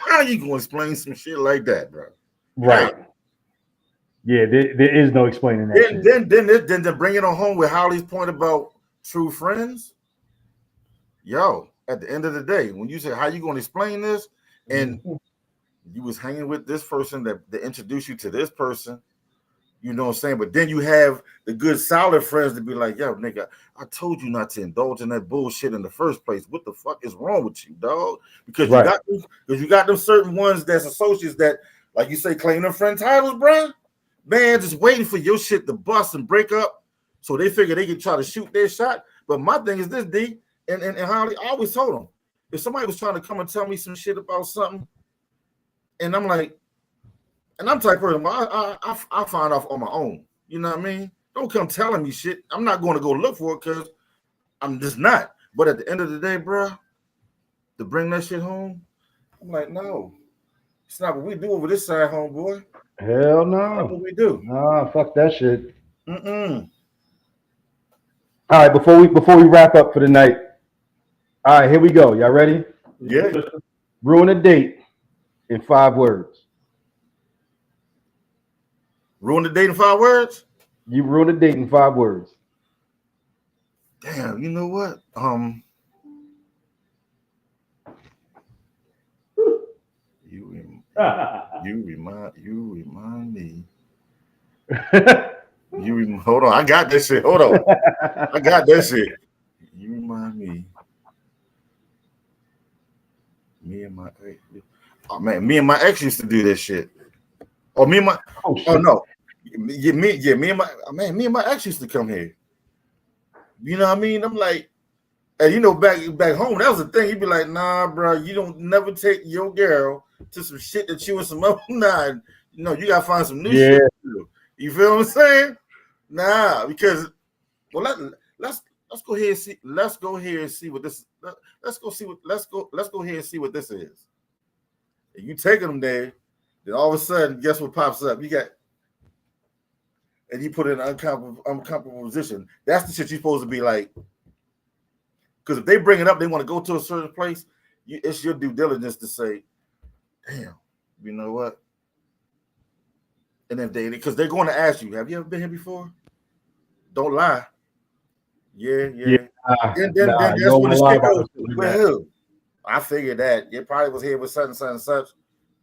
How you gonna explain some shit like that, bro?" Right. Yeah, there is no explaining that. Then to bring it on home with Holly's point about true friends. Yo, at the end of the day, when you say how you gonna explain this, and you was hanging with this person that introduced you to this person, you know what I'm saying? But then you have the good solid friends to be like, yo, nigga, I told you not to indulge in that bullshit in the first place. What the fuck is wrong with you, dog? Because you got them certain ones that's associates that, like you say, claim them friend titles, bro. Man, just waiting for your shit to bust and break up, so they figure they can try to shoot their shot. But my thing is this, D, and Holly, I always told them, if somebody was trying to come and tell me some shit about something, and I'm like, and I'm the type of person, I find off on my own. You know what I mean? Don't come telling me shit. I'm not going to go look for it because I'm just not. But at the end of the day, bro, to bring that shit home, I'm like, no, it's not what we do over this side, homeboy. Hell no. That's not what we do. Nah, fuck that shit. Mm-mm. All right, before we wrap up for the night. All right, here we go. Y'all ready? Yeah. Ruin a date in 5 words. Ruin the date in 5 words? You ruin a date in 5 words. Damn, you know what? You remind me. Hold on, I got this shit. Hold on. I got that shit. You remind me. Me and my ex. Oh man, me and my ex used to do this shit. Or me and my no. Me and my ex used to come here. You know what I mean? I'm like, and you know, back home, that was the thing. You'd be like, nah, bro, you don't never take your girl to some shit that you and some other you know, you gotta find some new shit to do. You feel what I'm saying? Nah, because let's go here and see. Let's go here and see what this. Let's go here and see what this is. And you taking them there, then all of a sudden, guess what pops up? You got, and you put in an uncomfortable position. That's the shit you're supposed to be like. Because if they bring it up, they want to go to a certain place. It's your due diligence to say, damn, you know what? And if because they're going to ask you, have you ever been here before? Don't lie. Yeah. Then that's when the shit goes. Well, I figured that you probably was here with such and such.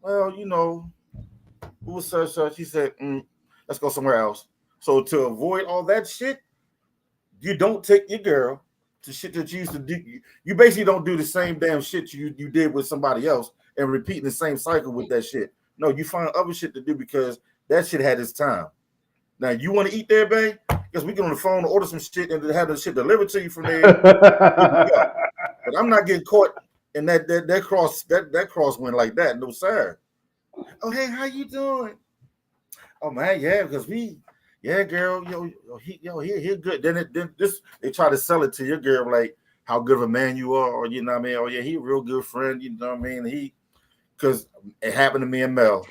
Well, you know, who was such? He said, let's go somewhere else. So to avoid all that shit, you don't take your girl to shit that you used to do. You basically don't do the same damn shit you did with somebody else and repeating the same cycle with that shit. No, you find other shit to do because that shit had its time. Now, you want to eat there, babe? Because we get on the phone, order some shit, and have the shit delivered to you from there. But I'm not getting caught in that crosswind like that. No, sir. Oh, hey, how you doing? Oh, man, yeah, because yeah, girl, he good. Then they try to sell it to your girl like how good of a man you are, or you know what I mean? Oh yeah, he a real good friend, you know what I mean? Because it happened to me and Mel.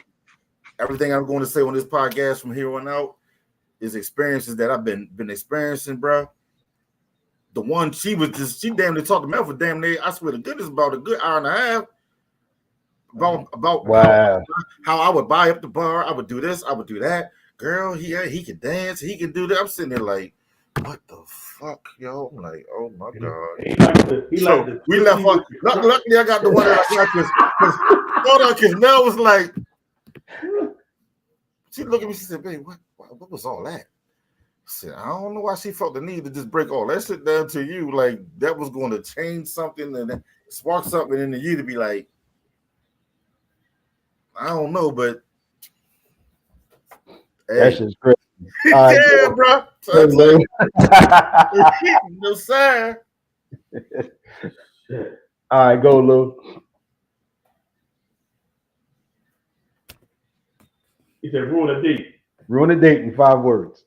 Everything I'm going to say on this podcast from here on out is experiences that I've been experiencing, bro. The one she damn near talked to Mel for damn near, I swear to goodness, about a good hour and a half. About Wow. how I would buy up the bar, I would do this, I would do that. Girl, he can dance, he can do that. I'm sitting there like, what the fuck, yo? I'm like, oh my god. We left on. Luckily, I got the one that I got because Mel was like, she looked at me, she said, babe, what was all that? I said, I don't know why she felt the need to just break all that shit down to you. Like that was going to change something and spark something in you to be like, I don't know, but That's just crazy. Yeah, bro. No sir. All right, go, Lou. He said, ruin a date. Ruin a date in 5 words.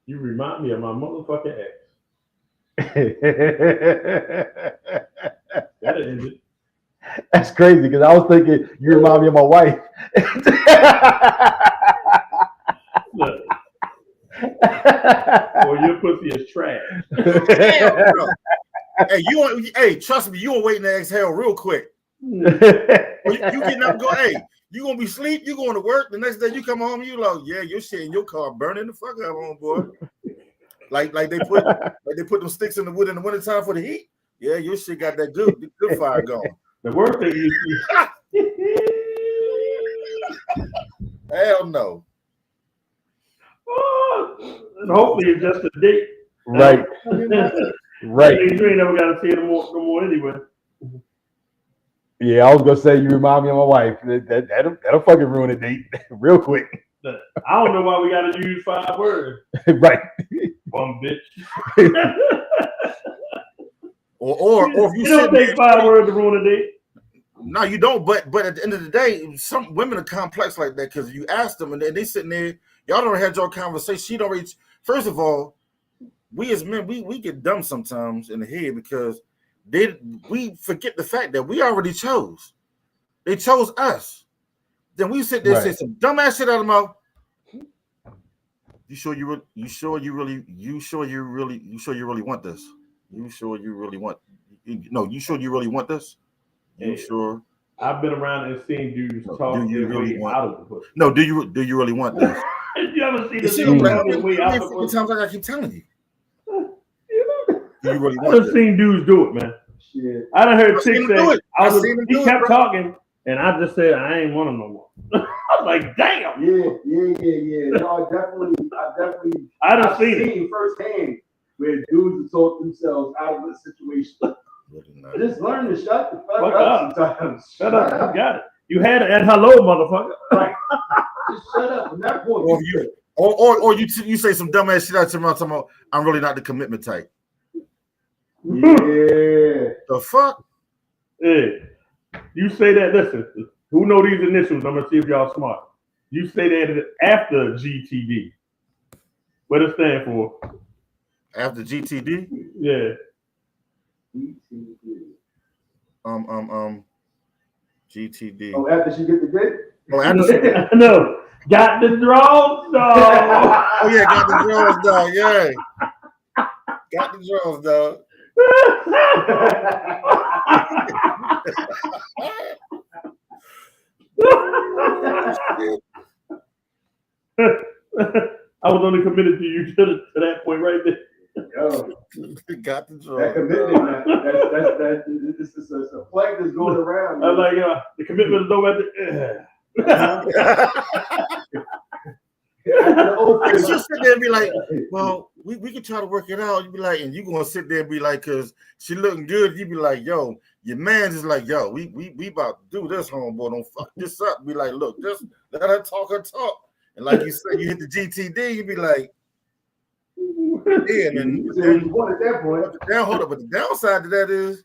You remind me of my motherfucking ex. That'll end it. That's crazy because I was thinking you remind me of my wife. Look. Or your pussy is trash. Damn, bro. Hey, trust me, you gonna wait in the exhale real quick. You getting up and go, hey, you gonna be asleep, you going to work, the next day you come home, you like, yeah, your shit in your car burning the fuck out on, boy. Like they put them sticks in the wood in the wintertime for the heat. Yeah, your shit got that good fire going. The worst thing is hell no. And hopefully it's just a date. Right. Right. You ain't never got to see it no more anyway. Yeah, I was gonna say you remind me of my wife. That'll fucking ruin a date real quick. I don't know why we got to use 5 words. Right. Bum bitch. or if you don't take 5 words to ruin a date. No, you don't. But at the end of the day, some women are complex like that because you ask them and they sitting there. Y'all don't had your conversation. She don't reach. First of all, we as men we get dumb sometimes in the head because we forget the fact that we already chose. They chose us. Then we sit there and say some dumbass shit out of mouth. You sure you really want this? You sure you really want this? You sure? I've been around and seen dudes talk their way out of the pussy. No, do you really want this? You ever seen this How dude many way out of the pussy? times I gotta keep telling you? Do you really want I've seen dudes do it, man. Shit. I done heard chicks say, he kept bro. talking, and I just said, I ain't want him no more. I was like, damn. Yeah. No, I done seen it. firsthand where dudes have talked themselves out of the situation. Just learn to shut the fuck up sometimes. Shut up. You got it. You had it at hello, motherfucker. Right. Just shut up. From that point, or you say some dumbass shit out to me talking about I'm really not the commitment type. Yeah. The fuck? Hey, you say that. Listen, who know these initials? I'm gonna see if y'all smart. You say that after GTD. What it stand for? After GTD? Yeah. GTD. Oh, after she get the dick? Oh, after No. Got the draws, dog. Oh yeah, got the draws, dog. Yeah. Got the draws, dog. I was only committed to you to that point right there. Yo, got the draws. that commitment, this is a flag that's going around. I was like, the commitment is over at the. You should sit there and be like, well, we can try to work it out. You be like, and you gonna sit there and be like, cause she looking good. You be like, yo, your man's is like, yo, we about to do this, homeboy. Don't fuck this up. Be like, look, just let her talk her talk. And like you said, you hit the GTD. You be like, yeah, and you want at that point. hold up. But the downside to that is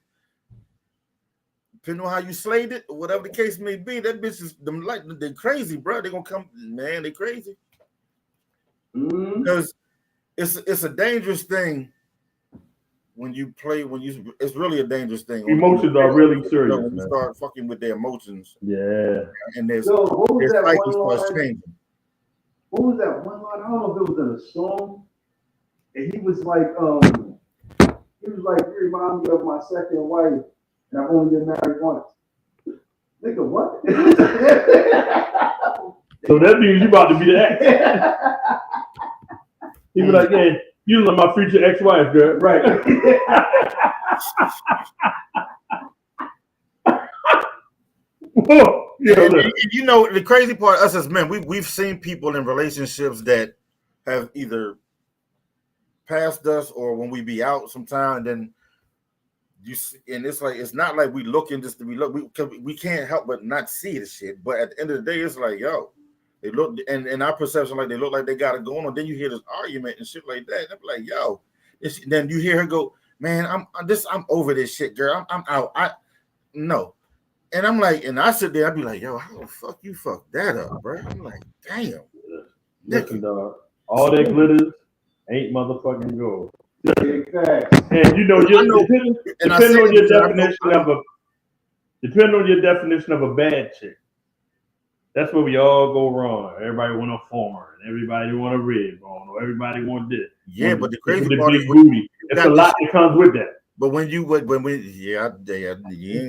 depending on how you slayed it, or whatever the case may be, that bitch is them like they crazy, bro. They gonna come, man. They crazy because it's a dangerous thing when you play. It's really a dangerous thing. Emotions are really serious. When you start fucking with their emotions, Yeah. and their What was that psyche one starts line? changing. What was that one line? I don't know if it was in a song. And he was like, you remind me of my second wife, and I've only been married once. Nigga, what? So that means you about to be the ex. He be like, yeah, you look like my future ex-wife, girl. Right. You know, the crazy part, us as men, we've seen people in relationships that have either passed us or when we be out sometime, and then you see, and it's like it's not like we looking just to be look. We can't help but not see the shit. But at the end of the day, it's like, yo, they look, and in our perception, like they look like they got it going on. Then you hear this argument and shit like that. And I'm like, yo, then you hear her go, man, I'm over this shit, girl. I'm out. No. And I'm like, and I sit there, I'd be like, yo, how the fuck you fuck that up, bro? I'm like, damn. Listen, dog, all that glitters ain't motherfucking gold. Exactly. And you know, depending on your definition of a bad chick, that's where we all go wrong. Everybody want a former, and everybody want a red bone, or everybody want this. Yeah, but the crazy part is booty. It's a lot that comes with that. But you ain't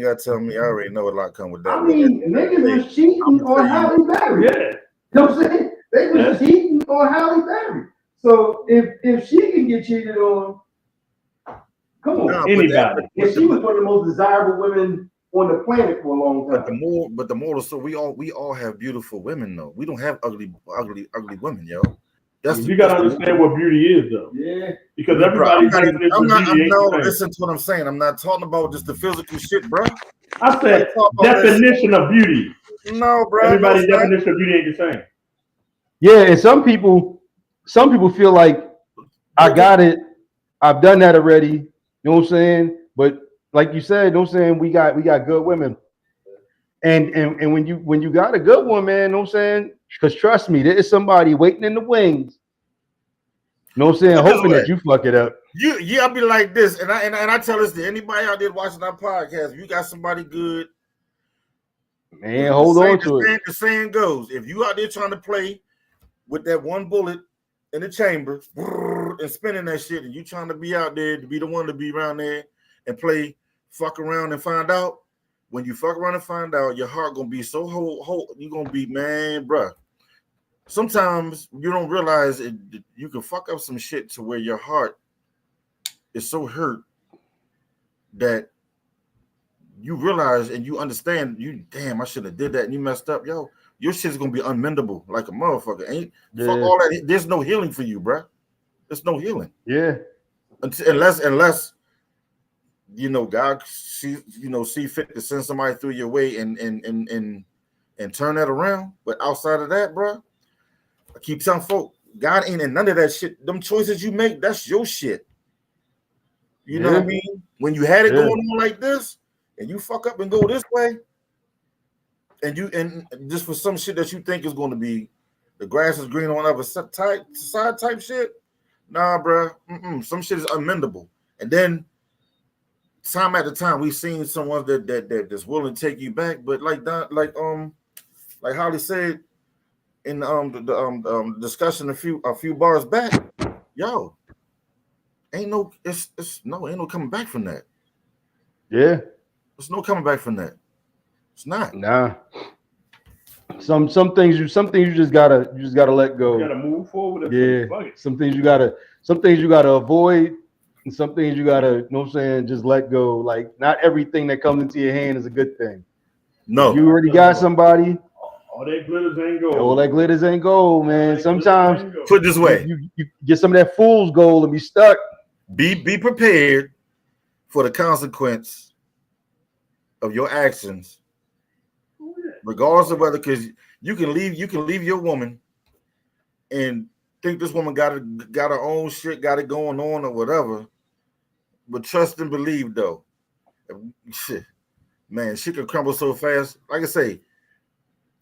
gotta tell me. I already know a lot come with that. I mean, niggas was cheating on Halle Berry. Yeah. You know what I'm saying? They was cheating on Halle Berry. So if she can get cheated on, come on, anybody. And she was one of the most desirable women on the planet for a long time. But the moral story, we all have beautiful women though. We don't have ugly women, yo. You gotta understand what beauty is though. Yeah. Because everybody listen to what I'm saying. I'm not talking about just the physical shit, bro. I said definition of beauty. No, bro. Everybody's definition of beauty ain't the same. Yeah, and some people feel like I got it. I've done that already. You know what I'm saying? But like you said, you know what I'm saying, we got good women. And when you got a good one, man, you know what I'm saying? Because trust me, there is somebody waiting in the wings. You know what I'm saying? Hoping that you fuck it up. I'll be like this, and I tell this to anybody out there watching our podcast. If you got somebody good, man, hold on to it. The saying goes, if you out there trying to play with that one bullet in the chamber and spinning that shit, and you trying to be out there to be the one to be around there and play fuck around and find out, when you fuck around and find out, your heart gonna be so whole, you gonna be, man, bruh. Sometimes you don't realize it, you can fuck up some shit to where your heart is so hurt that you realize and you understand, damn, I should have did that and you messed up, yo. Your shit's gonna be unmendable like a motherfucker. Fuck all that. There's no healing for you, bruh. There's no healing. Yeah. Unless you know, God see fit to send somebody through your way and turn that around. But outside of that, bro, I keep telling folk, God ain't in none of that shit. Them choices you make, that's your shit. You know what I mean? When you had it going on like this, and you fuck up and go this way, and just for some shit that you think is going to be the grass is green on the other side type shit, nah, bro. Some shit is unmendable. And then time after time, we've seen someone that's willing to take you back, but like Holly said in the discussion a few bars back, yo, ain't no coming back from that. Yeah, there's no coming back from that. It's not. Nah. Some things you just gotta let go. You gotta move forward. Yeah. Some things you gotta avoid. And some things you gotta, you know what I'm saying, just let go. Like, not everything that comes into your hand is a good thing. No. If you already got somebody. All that glitters ain't gold. All that glitters ain't gold, man. Sometimes put it this way. You get some of that fool's gold and be stuck. Be prepared for the consequence of your actions. Regardless of whether, because you can leave your woman and think this woman got her own shit, got it going on or whatever. But trust and believe though. Shit. man, shit can crumble so fast. Like I say,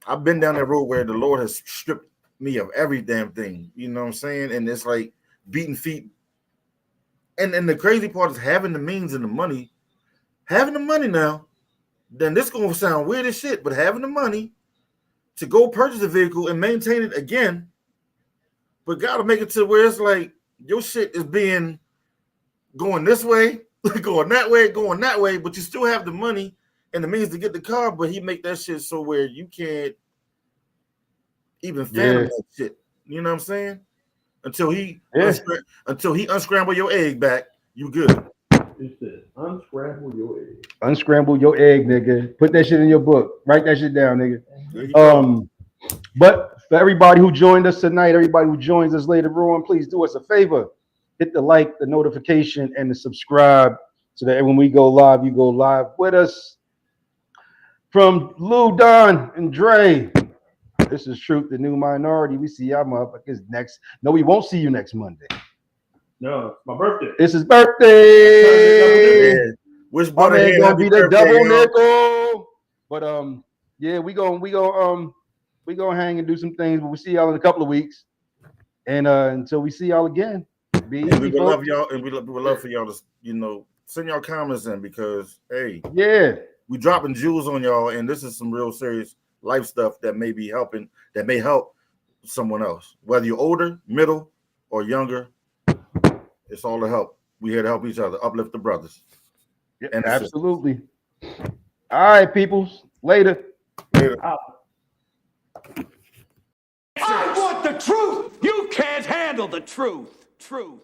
I've been down that road where the Lord has stripped me of every damn thing. You know what I'm saying? And it's like beating feet. And the crazy part is having the means and the money. Having the money now, then this gonna sound weird as shit, but having the money to go purchase a vehicle and maintain it again, but gotta make it to where it's like your shit is being going this way, going that way, but you still have the money and the means to get the car, but he make that shit so where you can't even fathom that shit. You know what I'm saying? Until he unscramble your egg back, you good. He said, unscramble your egg. Unscramble your egg, nigga. Put that shit in your book. Write that shit down, nigga. But for everybody who joined us tonight, everybody who joins us later on, please do us a favor. Hit the like, the notification, and the subscribe so that when we go live, you go live with us. From Lou, Don, and Dre, this is Truth, the New Minority. We see y'all motherfuckers next. No, we won't see you next Monday. No, it's my birthday. It's his birthday. Which My brother man gonna be the double nickel? nickel. But yeah, we gonna hang and do some things. But we'll see y'all in a couple of weeks. And until we see y'all again, be easy, we would folks. love y'all, and we would love for y'all to send y'all comments in, because hey, yeah, we dropping jewels on y'all, and this is some real serious life stuff that may be helping, that may help someone else, whether you're older, middle, or younger. It's all to help. We're here to help each other, uplift the brothers. Yeah, and absolutely. All right, peoples. Later. Out. I want the truth. You can't handle the truth. Truth.